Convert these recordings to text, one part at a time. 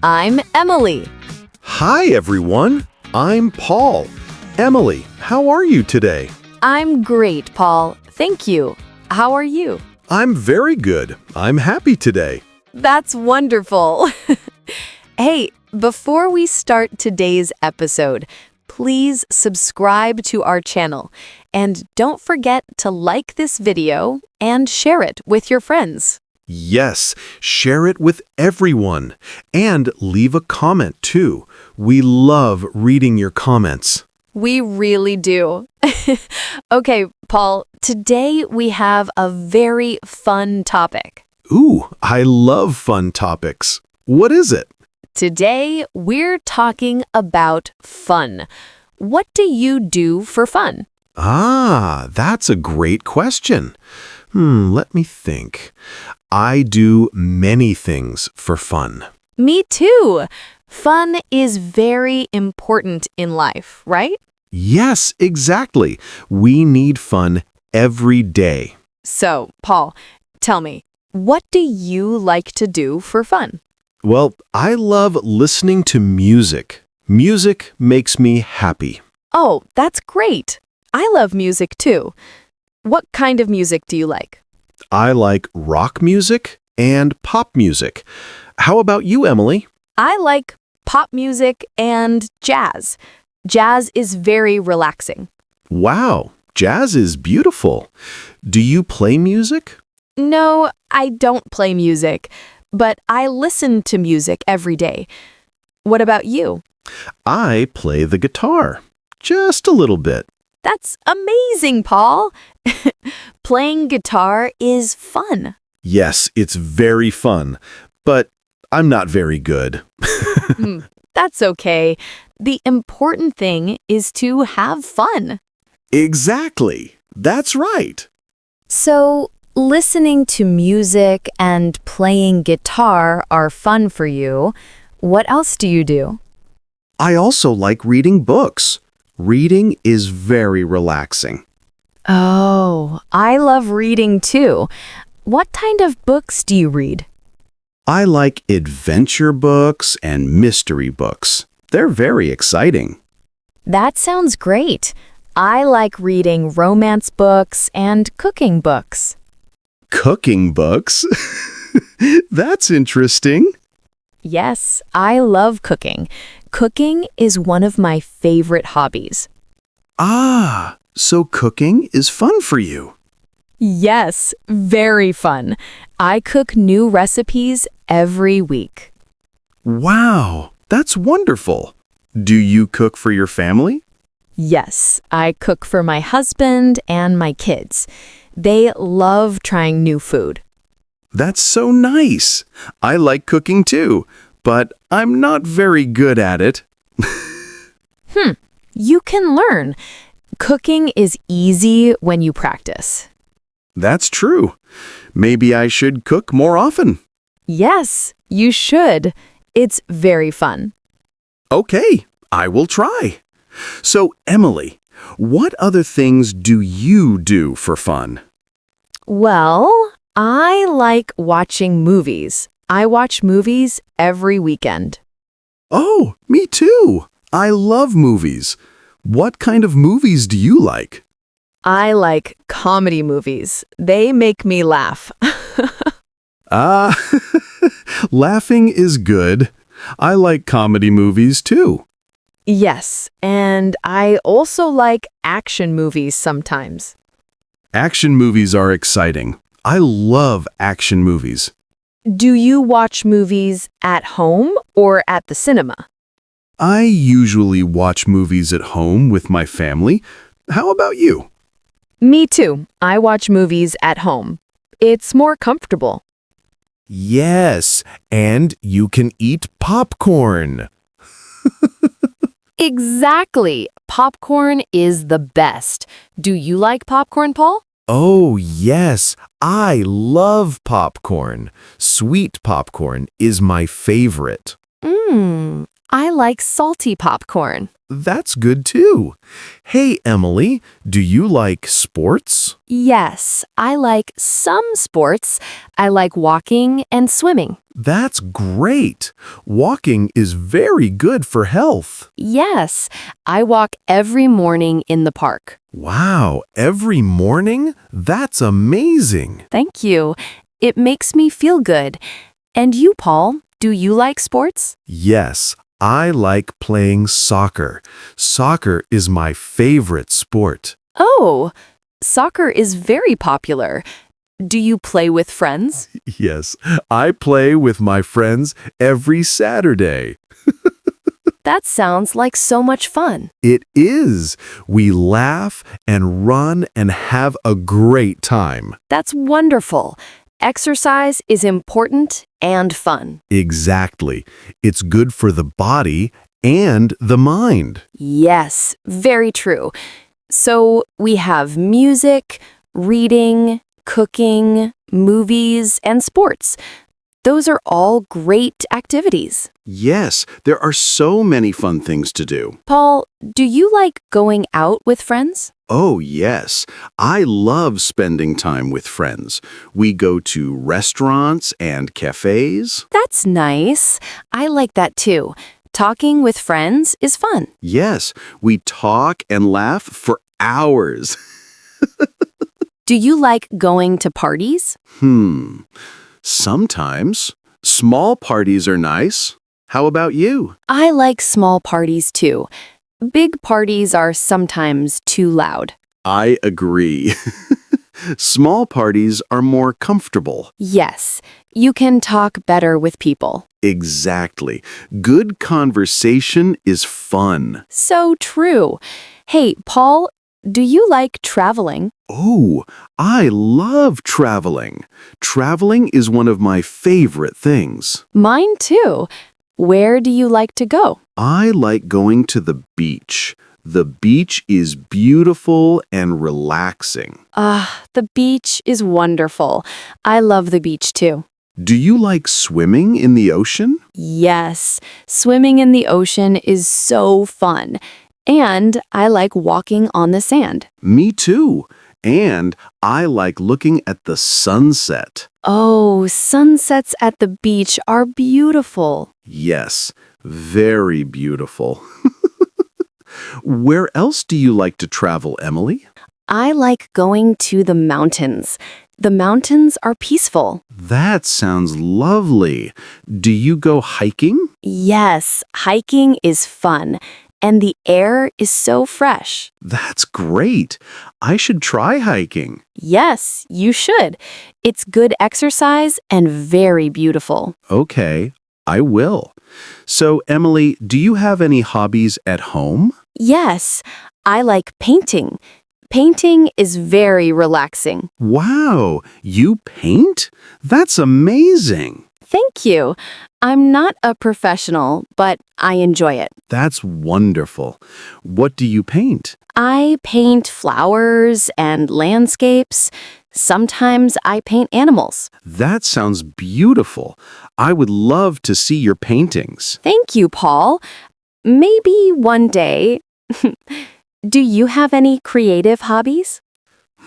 I'm Emily. Hi, everyone. I'm Paul. Emily, how are you today? I'm great, Paul. Thank you. How are you? I'm very good. I'm happy today. That's wonderful. Hey, before we start today's episode, please subscribe to our channel. And don't forget to like this video and share it with your friends. Yes, share it with everyone. And leave a comment, too. We love reading your comments. We really do. Okay, Paul, today we have a very fun topic. Ooh, I love fun topics. What is it? Today we're talking about fun. What do you do for fun? Ah, that's a great question. Let me think. I do many things for fun. Me too. Fun is very important in life, right? Yes, exactly. We need fun every day. So, Paul, tell me, what do you like to do for fun? Well, I love listening to music. Music makes me happy. Oh, that's great. I love music too. What kind of music do you like? I like rock music and pop music. How about you, Emily? I like pop music and jazz. Jazz is very relaxing. Wow, jazz is beautiful. Do you play music? No, I don't play music, but I listen to music every day. What about you? I play the guitar. Just a little bit. That's amazing, Paul. Playing guitar is fun. Yes, it's very fun, but I'm not very good. That's okay. The important thing is to have fun. Exactly. That's right. So, listening to music and playing guitar are fun for you. What else do you do? I also like reading books. Reading is very relaxing. Oh, I love reading too. What kind of books do you read? I like adventure books and mystery books. They're very exciting. That sounds great. I like reading romance books and cooking books. Cooking books? That's interesting. Yes, I love cooking. Cooking is one of my favorite hobbies. Ah, so cooking is fun for you. Yes, very fun. I cook new recipes every week. Wow, that's wonderful. Do you cook for your family? Yes, I cook for my husband and my kids. They love trying new food. That's so nice. I like cooking too, but I'm not very good at it. You can learn. Cooking is easy when you practice. That's true. Maybe I should cook more often. Yes, you should. It's very fun. Okay, I will try. So, Emily, what other things do you do for fun? Well, I like watching movies. I watch movies every weekend. Oh, me too. I love movies. What kind of movies do you like? I like comedy movies. They make me laugh. Ah, laughing is good. I like comedy movies too. Yes, and I also like action movies sometimes. Action movies are exciting. I love action movies. Do you watch movies at home or at the cinema? I usually watch movies at home with my family. How about you? Me too. I watch movies at home. It's more comfortable. Yes, and you can eat popcorn. Exactly. Popcorn is the best. Do you like popcorn, Paul? Oh, yes, I love popcorn. Sweet popcorn is my favorite. I like salty popcorn. That's good too. Hey, Emily, do you like sports? Yes, I like some sports. I like walking and swimming. That's great. Walking is very good for health. Yes, I walk every morning in the park. Wow, every morning? That's amazing. Thank you. It makes me feel good. And you, Paul, do you like sports? Yes, I like playing soccer. Soccer is my favorite sport. Oh, soccer is very popular. Do you play with friends? Yes, I play with my friends every Saturday. That sounds like so much fun. It is. We laugh and run and have a great time. That's wonderful. Exercise is important and fun. Exactly. It's good for the body and the mind. Yes, very true. So we have music, reading, cooking, movies, and sports. Those are all great activities. Yes, there are so many fun things to do. Paul, do you like going out with friends? Oh, yes. I love spending time with friends. We go to restaurants and cafes. That's nice. I like that too. Talking with friends is fun. Yes, we talk and laugh for hours. Do you like going to parties? Sometimes. Small parties are nice. How about you? I like small parties too. Big parties are sometimes too loud. I agree. Small parties are more comfortable. Yes, you can talk better with people. Exactly. Good conversation is fun. So true. Hey, Paul, do you like traveling? Oh, I love traveling. Traveling is one of my favorite things. Mine too. Where do you like to go? I like going to the beach. The beach is beautiful and relaxing. The beach is wonderful. I love the beach too. Do you like swimming in the ocean? Yes, swimming in the ocean is so fun. And I like walking on the sand. Me too. And I like looking at the sunset. Oh, sunsets at the beach are beautiful. Yes, very beautiful. Where else do you like to travel, Emily? I like going to the mountains. The mountains are peaceful. That sounds lovely. Do you go hiking? Yes, hiking is fun. And the air is so fresh. That's great. I should try hiking. Yes, you should. It's good exercise and very beautiful. Okay, I will. So, Emily, do you have any hobbies at home? Yes, I like painting. Painting is very relaxing. Wow, you paint? That's amazing. Thank you. I'm not a professional, but I enjoy it. That's wonderful. What do you paint? I paint flowers and landscapes. Sometimes I paint animals. That sounds beautiful. I would love to see your paintings. Thank you, Paul. Maybe one day. Do you have any creative hobbies?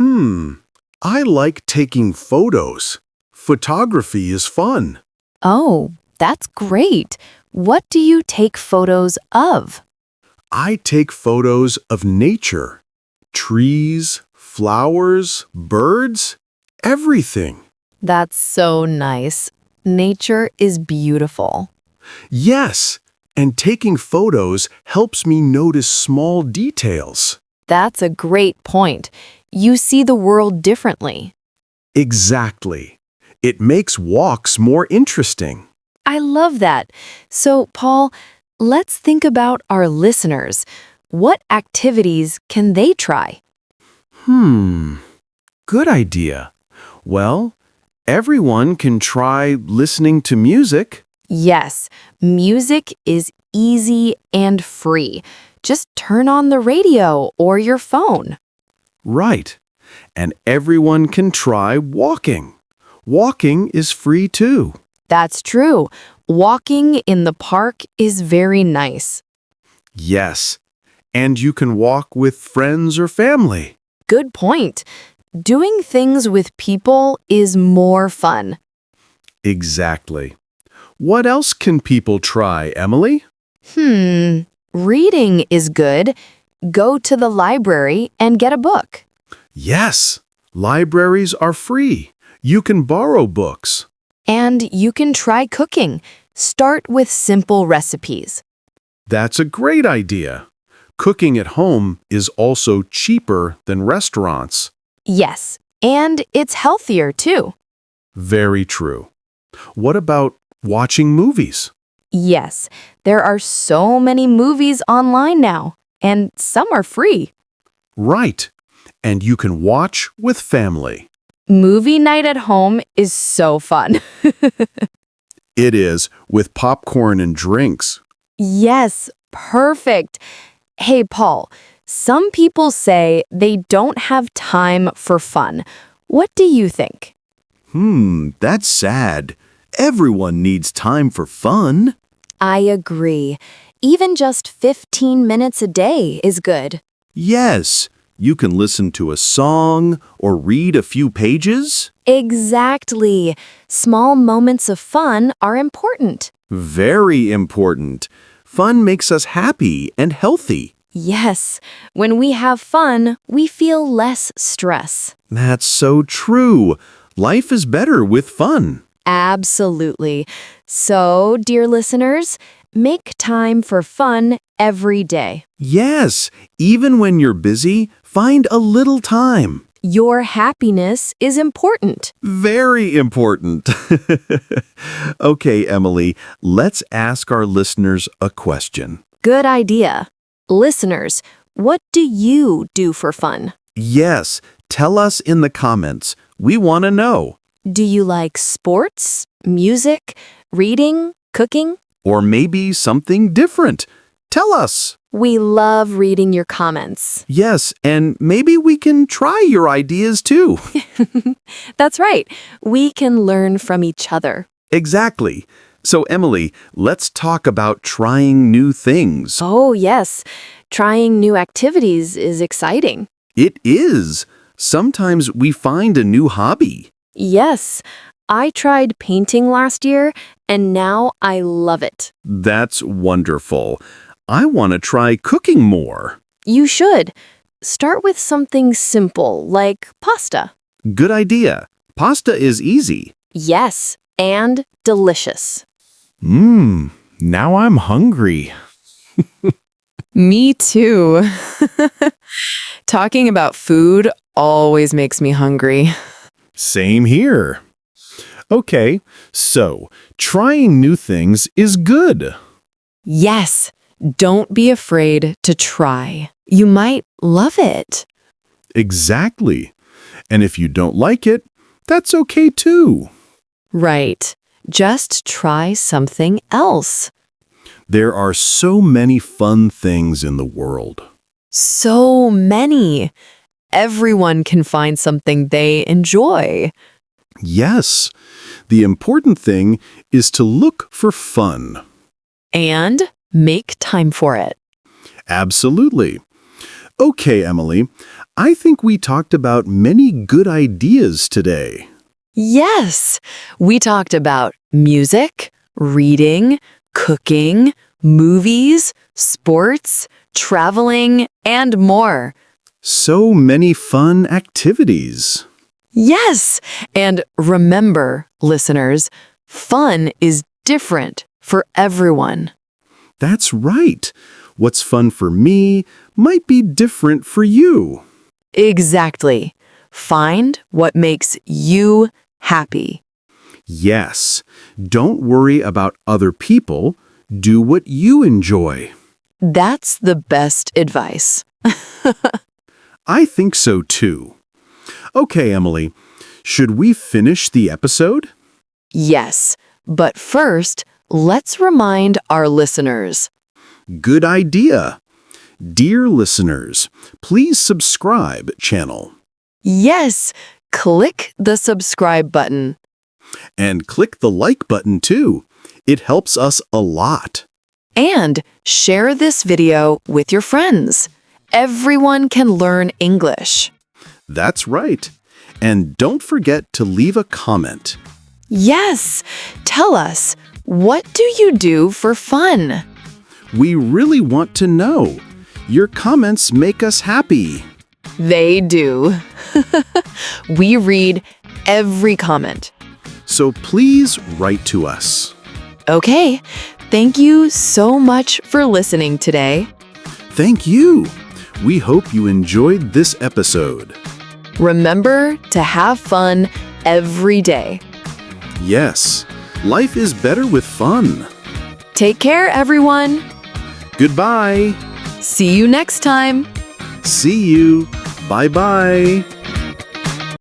I like taking photos. Photography is fun. Oh, that's great. What do you take photos of? I take photos of nature. Trees, flowers, birds, everything. That's so nice. Nature is beautiful. Yes, and taking photos helps me notice small details. That's a great point. You see the world differently. Exactly. It makes walks more interesting. I love that. So, Paul, let's think about our listeners. What activities can they try? Good idea. Well, everyone can try listening to music. Yes, music is easy and free. Just turn on the radio or your phone. Right. And everyone can try walking. Walking is free too. That's true. Walking in the park is very nice. Yes, and you can walk with friends or family. Good point. Doing things with people is more fun. Exactly. What else can people try, Emily? Reading is good. Go to the library and get a book. Yes, libraries are free. You can borrow books. And you can try cooking. Start with simple recipes. That's a great idea. Cooking at home is also cheaper than restaurants. Yes, and it's healthier too. Very true. What about watching movies? Yes, there are so many movies online now, and some are free. Right. And you can watch with family. Movie night at home is so fun. It is, with popcorn and drinks. Yes, perfect. Hey, Paul, some people say they don't have time for fun. What do you think? That's sad. Everyone needs time for fun. I agree. Even just 15 minutes a day is good. Yes, you can listen to a song or read a few pages. Exactly. Small moments of fun are important. Very important. Fun makes us happy and healthy. Yes, when we have fun, we feel less stress. That's so true. Life is better with fun. Absolutely. So, dear listeners, make time for fun every day. Yes, even when you're busy, find a little time. Your happiness is important. Very important. Okay, Emily, let's ask our listeners a question. Good idea. Listeners, what do you do for fun? Yes, tell us in the comments. We want to know. Do you like sports, music, reading, cooking? Or maybe something different. Tell us. We love reading your comments. Yes, and maybe we can try your ideas too. That's right. We can learn from each other. Exactly. So, Emily, let's talk about trying new things. Oh, yes. Trying new activities is exciting. It is. Sometimes we find a new hobby. Yes. I tried painting last year, and now I love it. That's wonderful. I want to try cooking more. You should. Start with something simple, like pasta. Good idea. Pasta is easy. Yes, and delicious. Now I'm hungry. Me too. Talking about food always makes me hungry. Same here. Okay, so trying new things is good. Yes, don't be afraid to try. You might love it. Exactly. And if you don't like it, that's okay too. Right. Just try something else. There are so many fun things in the world. So many. Everyone can find something they enjoy. Yes, the important thing is to look for fun. And make time for it. Absolutely. Okay, Emily, I think we talked about many good ideas today. Yes, we talked about music, reading, cooking, movies, sports, traveling, and more. So many fun activities. Yes, and remember, listeners, fun is different for everyone. That's right. What's fun for me might be different for you. Exactly. Find what makes you happy. Yes, don't worry about other people. Do what you enjoy. That's the best advice. I think so too. Okay, Emily, should we finish the episode? Yes, but first, let's remind our listeners. Good idea. Dear listeners, please subscribe channel. Yes, click the subscribe button. And click the like button too. It helps us a lot. And share this video with your friends. Everyone can learn English. That's right. And don't forget to leave a comment. Yes, tell us, what do you do for fun? We really want to know. Your comments make us happy. They do. We read every comment. So please write to us. Okay, thank you so much for listening today. Thank you. We hope you enjoyed this episode. Remember to have fun every day. Yes, life is better with fun. Take care, everyone. Goodbye. See you next time. See you. Bye-bye.